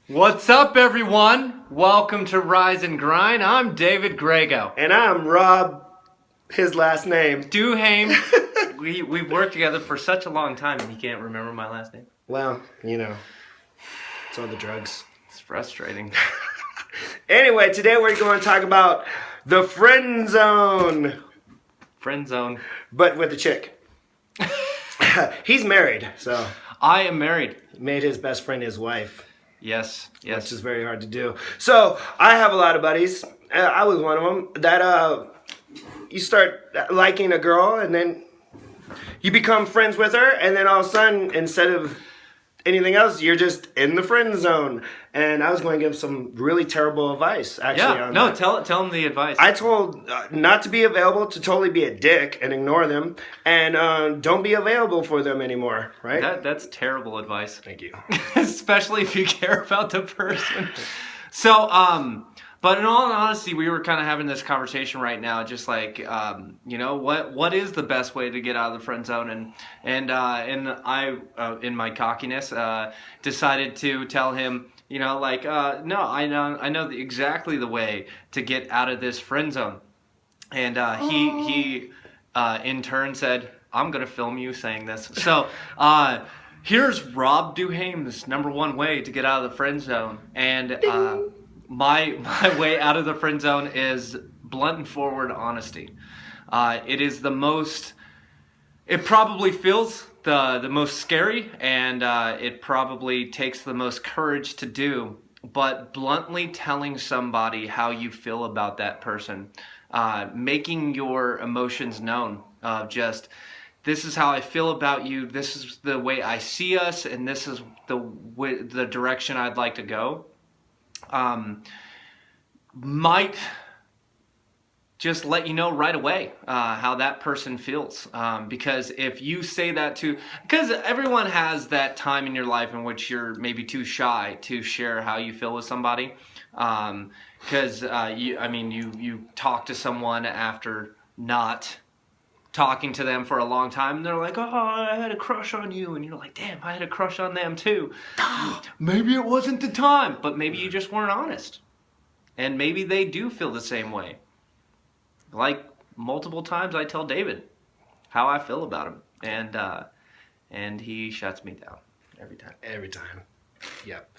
What's up, everyone? Welcome to Rise and Grind. I'm David Grego. And I'm Rob, his last name. Duhame. We've worked together for such a long time, and you can't remember my last name. Well, you know, it's all the drugs. It's frustrating. Anyway, today we're going to talk about the friend zone. Friend zone. But with a chick. He's married, so. I am married. He made his best friend his wife. Yes. Which is very hard to do. So, I have a lot of buddies. I was one of them. That you start liking a girl and then you become friends with her, and then all of a sudden, instead of anything else, you're just in the friend zone. And I was going to give some really terrible advice, actually. Yeah, on no, that. tell them the advice. I told not to be available, to totally be a dick and ignore them, and don't be available for them anymore, right? That's terrible advice. Thank you. Especially if you care about the person. So, but in all honesty, we were kind of having this conversation right now, just like, what is the best way to get out of the friend zone? And I, in my cockiness, decided to tell him, no, I know exactly the way to get out of this friend zone. And he in turn said, I'm going to film you saying this. So here's Rob Duhame's number one way to get out of the friend zone. And my way out of the friend zone is blunt and forward honesty. It is the most, it probably feels the most scary, and it probably takes the most courage to do, but bluntly telling somebody how you feel about that person, making your emotions known, just, this is how I feel about you, this is the way I see us, and this is the direction I'd like to go. Might just let you know right away how that person feels. Because if you say that because everyone has that time in your life in which you're maybe too shy to share how you feel with somebody. Because you talk to someone after not talking to them for a long time, and they're like, oh, I had a crush on you, and you're like, damn, I had a crush on them too. Maybe it wasn't the time, but maybe you just weren't honest. And maybe they do feel the same way. Like multiple times I tell David how I feel about him, and he shuts me down every time. Every time. Yep.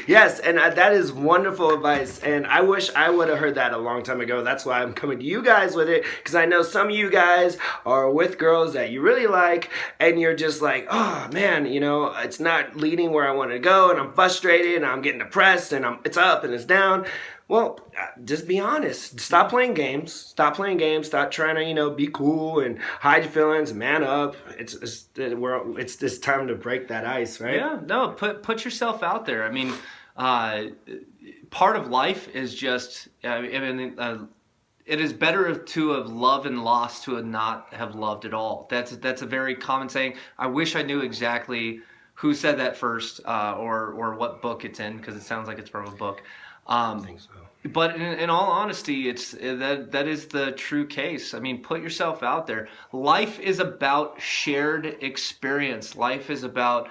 Yes, and that is wonderful advice, and I wish I would have heard that a long time ago. That's why I'm coming to you guys with it, because I know some of you guys are with girls that you really like, and you're just like, oh man, it's not leading where I want to go, and I'm frustrated, and I'm getting depressed, and it's up and it's down. Well, just be honest. Stop playing games. Stop trying to, be cool and hide your feelings. Man up. It's this time to break that ice, right? Yeah. No. Put yourself out there. I mean, part of life is just. It is better to have loved and lost to have not have loved at all. That's a very common saying. I wish I knew exactly who said that first, or what book it's in, because it sounds like it's from a book. I think so. But in all honesty, that is the true case. I mean, put yourself out there. Life is about shared experience. Life is about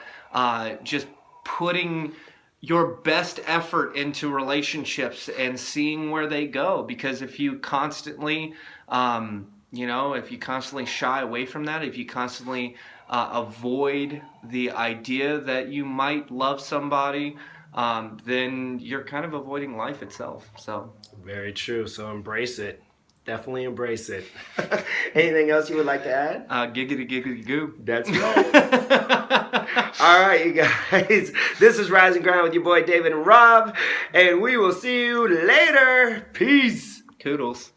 just putting your best effort into relationships and seeing where they go. Because if you constantly, if you constantly shy away from that, if you constantly avoid the idea that you might love somebody, then you're kind of avoiding life itself. So very true. So embrace it. Definitely embrace it. Anything else you would like to add? Giggity giggity goo. That's right. All right, you guys. This is Rise and Grind with your boy David and Rob, and we will see you later. Peace. Toodles.